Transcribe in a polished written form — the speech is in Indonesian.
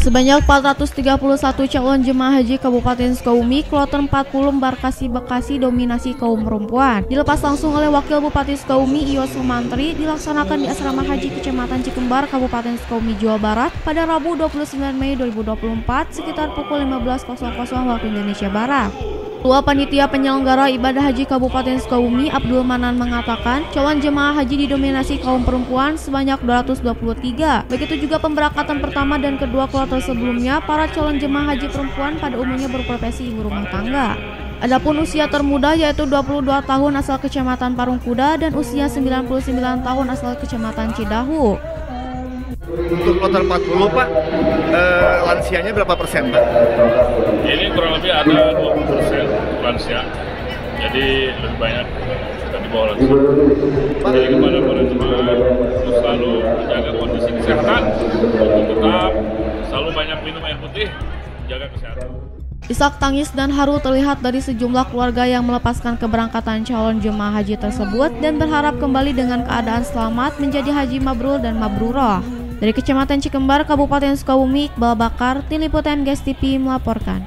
Sebanyak 431 calon jemaah haji Kabupaten Sukabumi, Kloter 40 Embarkasi Bekasi dominasi kaum perempuan, dilepas langsung oleh Wakil Bupati Sukabumi Ios Sumantri dilaksanakan di Asrama Haji Kecamatan Cikembar, Kabupaten Sukabumi, Jawa Barat pada Rabu 29 Mei 2024 sekitar pukul 15.00 waktu Indonesia Barat. Ketua Panitia Penyelenggara Ibadah Haji Kabupaten Sukabumi Abdul Manan mengatakan calon jemaah haji didominasi kaum perempuan sebanyak 223. Begitu juga pemberangkatan pertama dan kedua kloter sebelumnya, para calon jemaah haji perempuan pada umumnya berprofesi ibu rumah tangga. Adapun usia termuda yaitu 22 tahun asal Kecamatan Parungkuda dan usia 99 tahun asal Kecamatan Cidahu. Untuk kloter 40 Pak, lansianya berapa persen Pak? Ini kurang lebih ada 20% lansia, jadi lebih banyak di bawah lansia. Jadi kepada para jemaah selalu menjaga kondisi kesehatan, untuk tetap selalu banyak minum air putih, jaga kesehatan. Isak tangis dan haru terlihat dari sejumlah keluarga yang melepaskan keberangkatan calon jemaah haji tersebut dan berharap kembali dengan keadaan selamat menjadi haji mabrur dan mabruroh. Dari Kecamatan Cikembar, Kabupaten Sukabumi, Iqbal Bakar, Tim Liputan GES TV melaporkan.